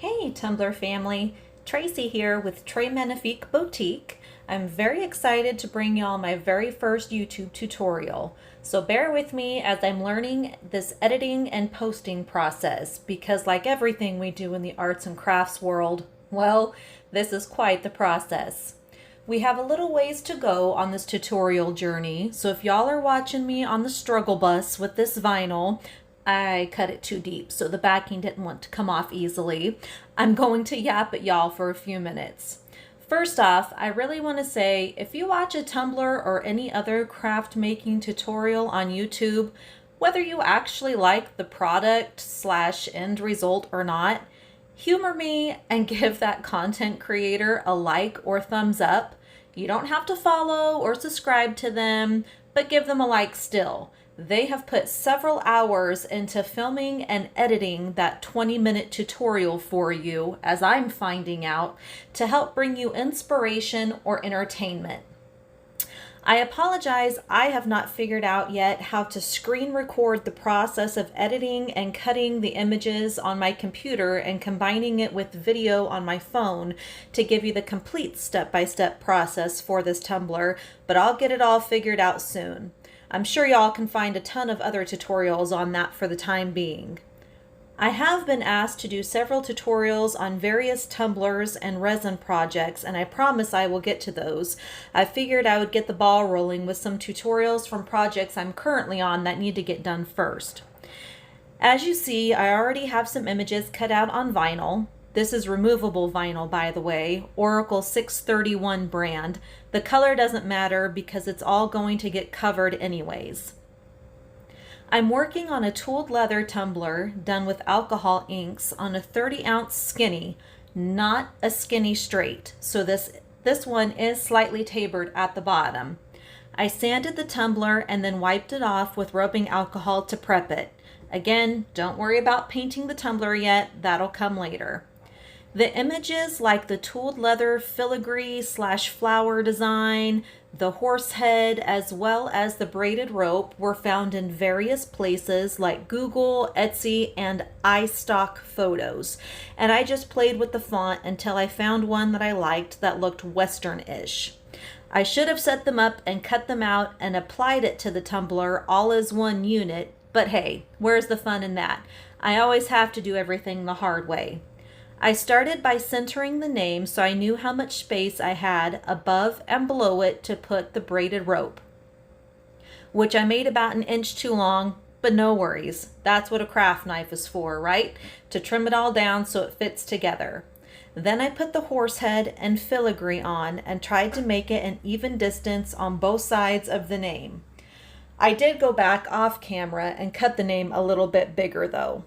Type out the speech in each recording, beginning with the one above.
Hey Tumbler family, Tracy here with Trey-Magnifique Boutique. I'm very excited to bring y'all my very first YouTube tutorial. So bear with me as I'm learning this editing and posting process because like everything we do in the arts and crafts world, well, this is quite the process. We have a little ways to go on this tutorial journey, so if y'all are watching me on the struggle bus with this vinyl, I cut it too deep, so the backing didn't want to come off easily. I'm going to yap at y'all for a few minutes. First off, I really want to say, if you watch a Tumbler or any other craft making tutorial on YouTube, whether you actually like the product slash end result or not, humor me and give that content creator a like or thumbs up. You don't have to follow or subscribe to them, but give them a like still. They have put several hours into filming and editing that 20-minute tutorial for you, as I'm finding out, to help bring you inspiration or entertainment. I apologize, I have not figured out yet how to screen record the process of editing and cutting the images on my computer and combining it with video on my phone to give you the complete step-by-step process for this tumbler, but I'll get it all figured out soon. I'm sure y'all can find a ton of other tutorials on that for the time being. I have been asked to do several tutorials on various tumblers and resin projects, and I promise I will get to those. I figured I would get the ball rolling with some tutorials from projects I'm currently on that need to get done first. As you see, I already have some images cut out on vinyl. This is removable vinyl, by the way, Oracle 631 brand. The color doesn't matter because it's all going to get covered anyways. I'm working on a tooled leather tumbler done with alcohol inks on a 30-ounce skinny, not a skinny straight. So this one is slightly tapered at the bottom. I sanded the tumbler and then wiped it off with rubbing alcohol to prep it. Again, don't worry about painting the tumbler yet, that'll come later. The images like the tooled leather filigree / flower design, the horse head, as well as the braided rope were found in various places like Google, Etsy, and iStock photos. And I just played with the font until I found one that I liked that looked Western-ish. I should have set them up and cut them out and applied it to the tumbler all as one unit, but hey, where's the fun in that? I always have to do everything the hard way. I started by centering the name so I knew how much space I had above and below it to put the braided rope, which I made about 1 inch too long, but no worries. That's what a craft knife is for, right? To trim it all down so it fits together. Then I put the horse head and filigree on and tried to make it an even distance on both sides of the name. I did go back off camera and cut the name a little bit bigger though.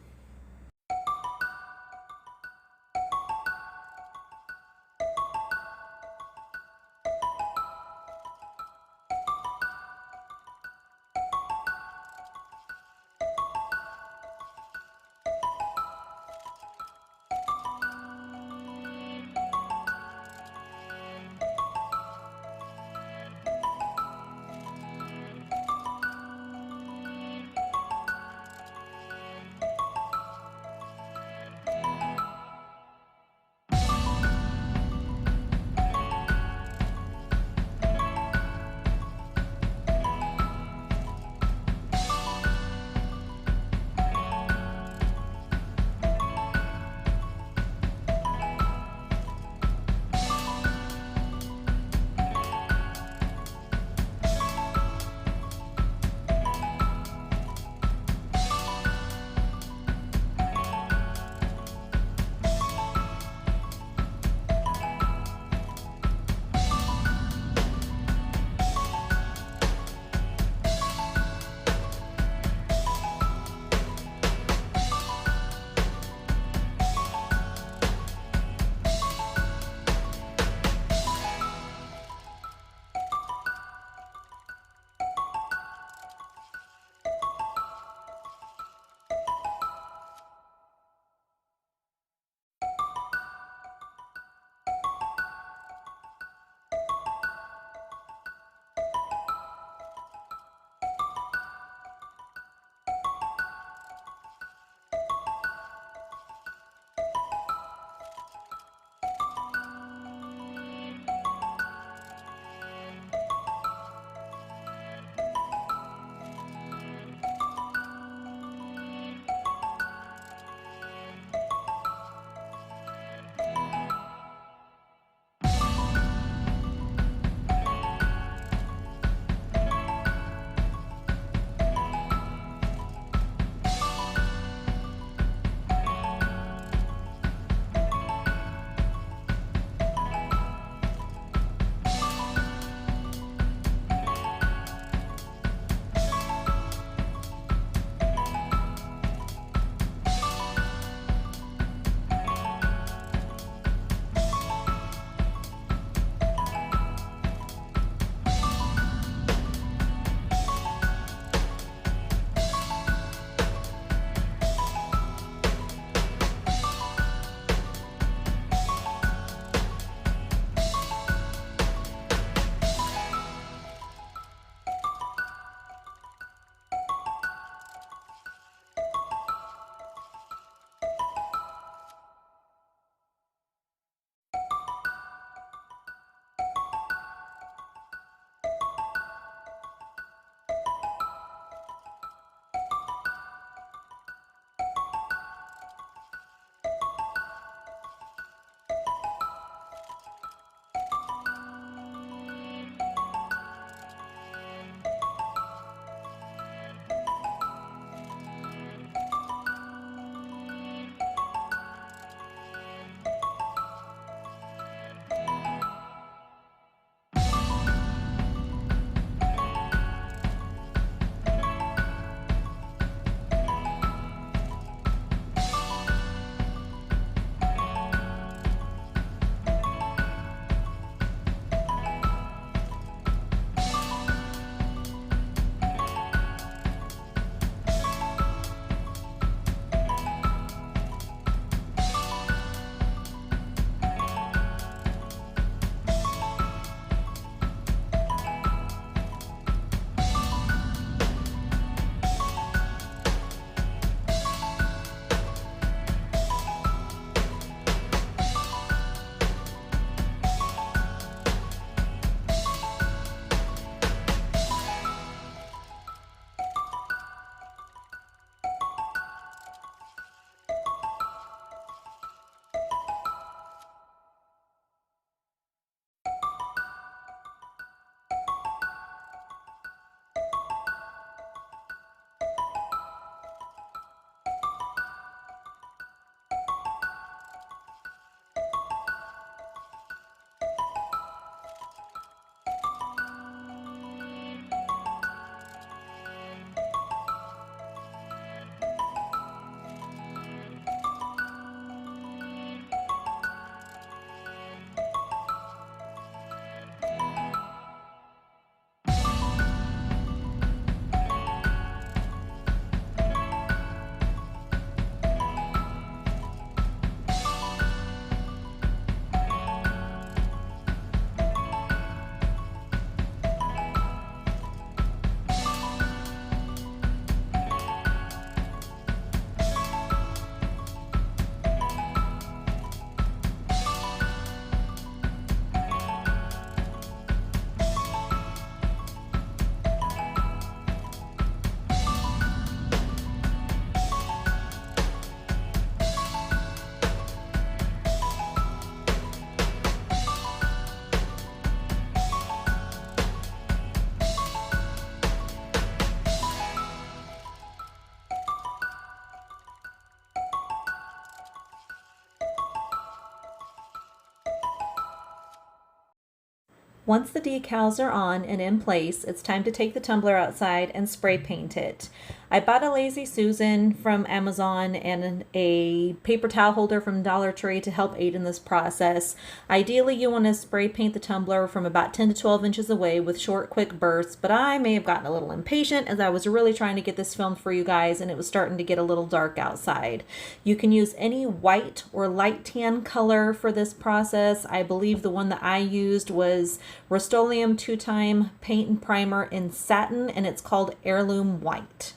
Once the decals are on and in place, it's time to take the tumbler outside and spray paint it. I bought a Lazy Susan from Amazon and a paper towel holder from Dollar Tree to help aid in this process. Ideally, you want to spray paint the tumbler from about 10 to 12 inches away with short, quick bursts, but I may have gotten a little impatient as I was really trying to get this filmed for you guys and it was starting to get a little dark outside. You can use any white or light tan color for this process. I believe the one that I used was Rust-Oleum 2-Time Paint and Primer in satin, and it's called Heirloom White.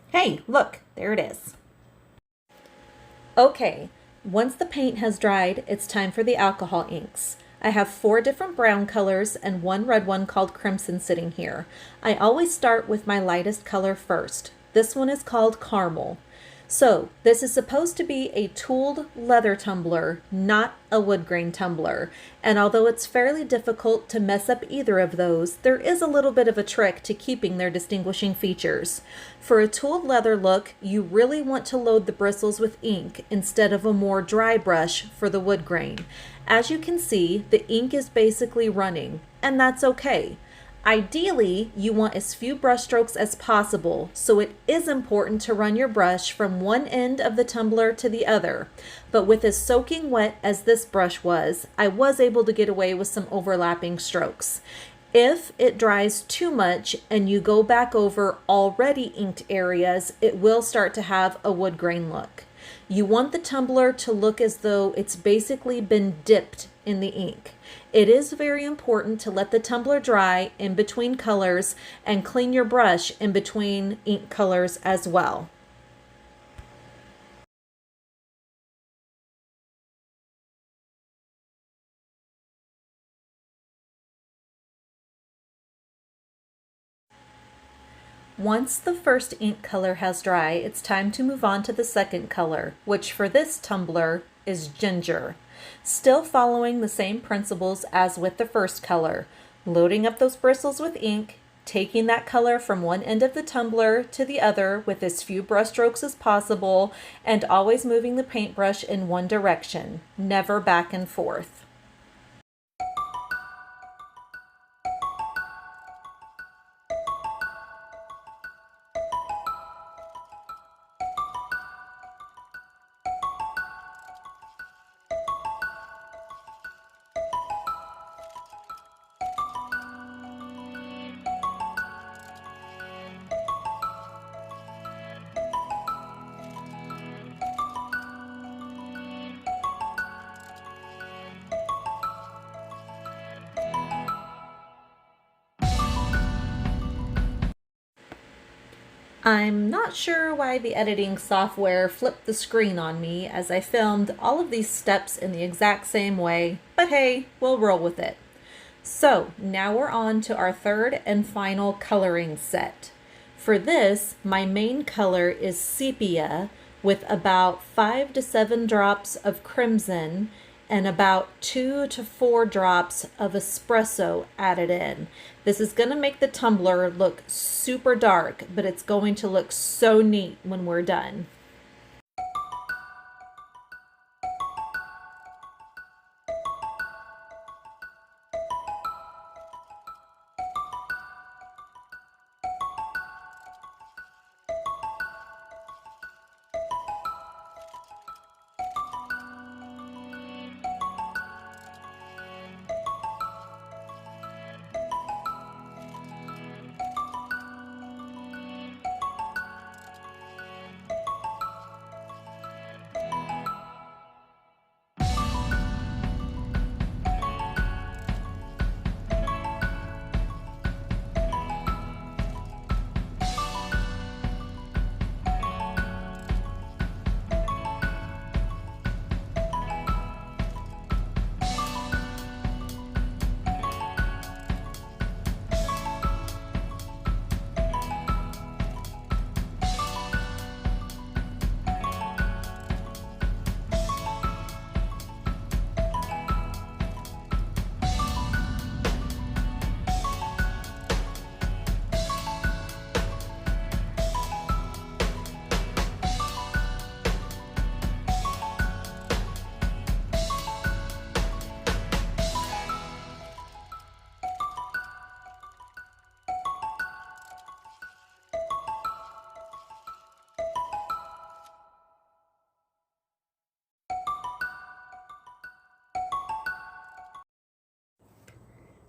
Hey, look, there it is. Okay, once the paint has dried, it's time for the alcohol inks. I have 4 different brown colors and 1 red one called Crimson sitting here. I always start with my lightest color first. This one is called Caramel. So this is supposed to be a tooled leather tumbler, not a wood grain tumbler. And although it's fairly difficult to mess up either of those, there is a little bit of a trick to keeping their distinguishing features. For a tooled leather look, you really want to load the bristles with ink instead of a more dry brush for the wood grain. As you can see, the ink is basically running, and that's okay. Ideally, you want as few brush strokes as possible, so it is important to run your brush from one end of the tumbler to the other. But with as soaking wet as this brush was, I was able to get away with some overlapping strokes. If it dries too much and you go back over already inked areas, it will start to have a wood grain look. You want the tumbler to look as though it's basically been dipped in the ink. It is very important to let the tumbler dry in between colors and clean your brush in between ink colors as well. Once the first ink color has dried, it's time to move on to the second color, which for this tumbler is ginger. Still following the same principles as with the first color, loading up those bristles with ink, taking that color from one end of the tumbler to the other with as few brush strokes as possible, and always moving the paintbrush in one direction, never back and forth. I'm not sure why the editing software flipped the screen on me as I filmed all of these steps in the exact same way, but hey, we'll roll with it. So now we're on to our third and final coloring set. For this, my main color is sepia with about 5 to 7 drops of crimson and about 2 to 4 drops of espresso added in. This is going to make the tumbler look super dark, but it's going to look so neat when we're done.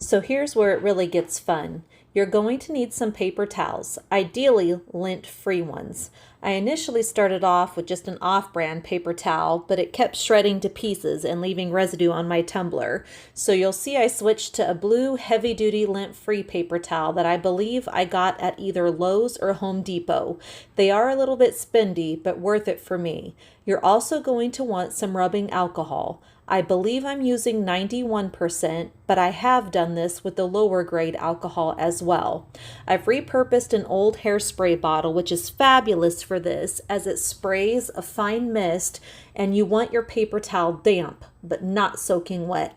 So here's where it really gets fun. You're going to need some paper towels, ideally lint-free ones. I initially started off with just an off-brand paper towel, but it kept shredding to pieces and leaving residue on my tumbler. So you'll see I switched to a blue heavy-duty lint-free paper towel that I believe I got at either Lowe's or Home Depot. They are a little bit spendy, but worth it for me. You're also going to want some rubbing alcohol. I believe I'm using 91%, but I have done this with the lower grade alcohol as well. I've repurposed an old hairspray bottle, which is fabulous for this as it sprays a fine mist and you want your paper towel damp, but not soaking wet.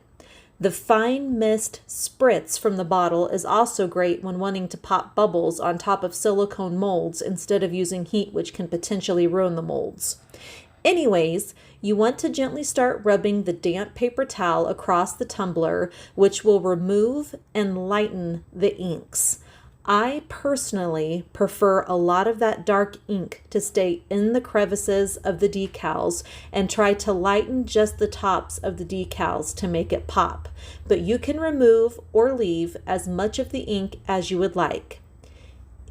The fine mist spritz from the bottle is also great when wanting to pop bubbles on top of silicone molds instead of using heat, which can potentially ruin the molds. Anyways, you want to gently start rubbing the damp paper towel across the tumbler, which will remove and lighten the inks. I personally prefer a lot of that dark ink to stay in the crevices of the decals and try to lighten just the tops of the decals to make it pop. But you can remove or leave as much of the ink as you would like.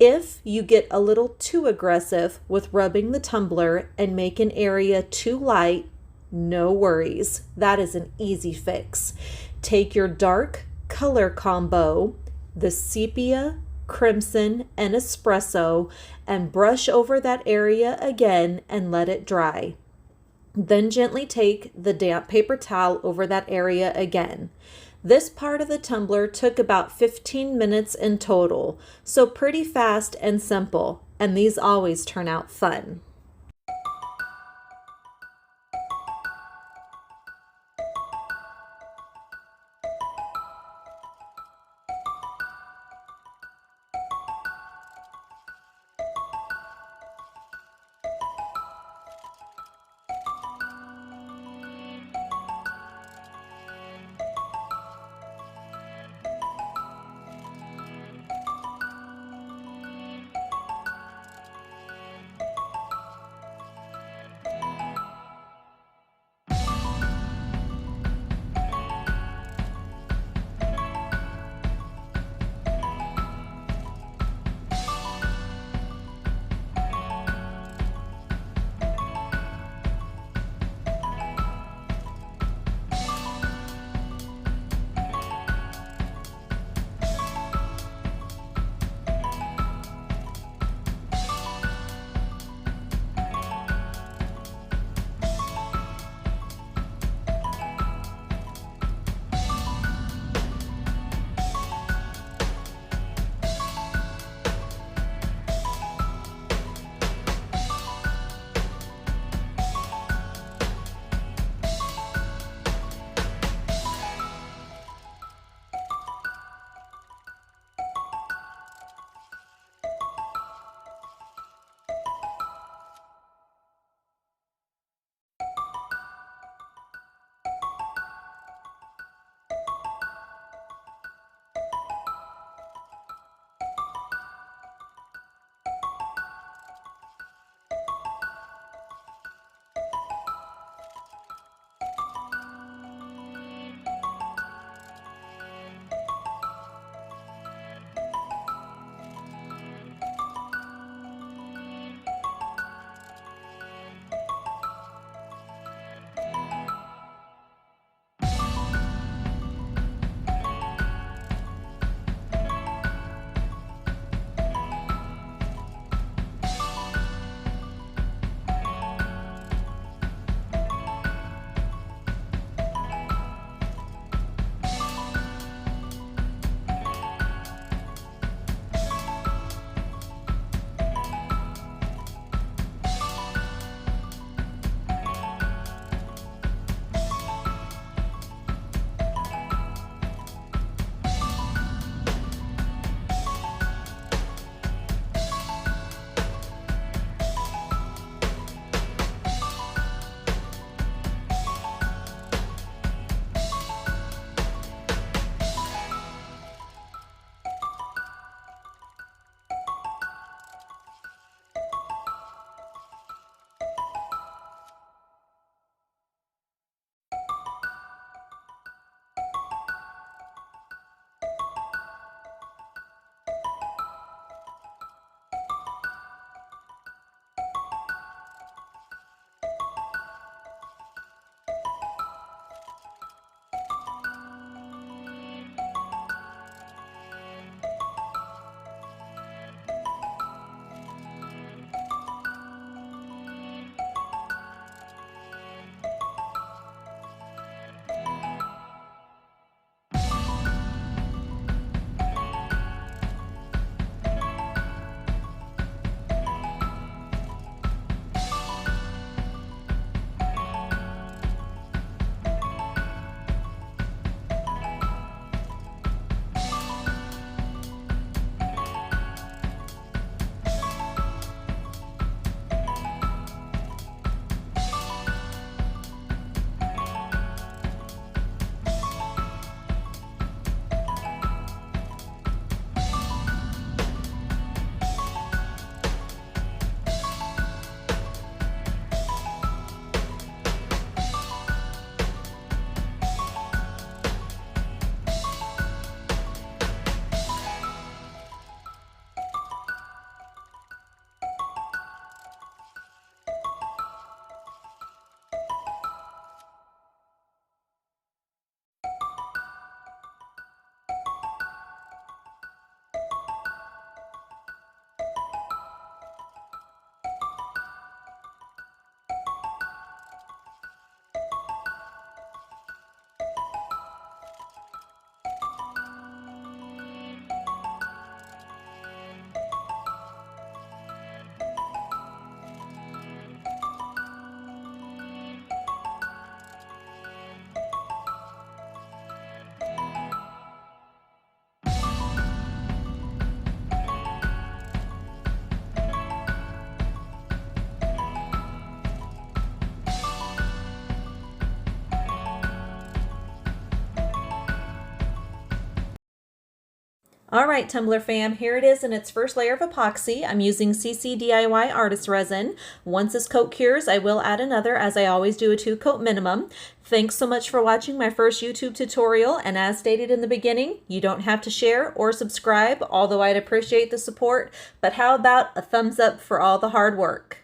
If you get a little too aggressive with rubbing the tumbler and make an area too light, no worries. That is an easy fix. Take your dark color combo, the sepia, crimson, and espresso, and brush over that area again and let it dry. Then gently take the damp paper towel over that area again. This part of the tumbler took about 15 minutes in total, so pretty fast and simple, and these always turn out fun. All right, Tumbler fam, here it is in its first layer of epoxy. I'm using CC DIY Artist Resin. Once this coat cures, I will add another, as I always do, a 2-coat minimum. Thanks so much for watching my first YouTube tutorial, and as stated in the beginning, you don't have to share or subscribe, although I'd appreciate the support, but how about a thumbs up for all the hard work?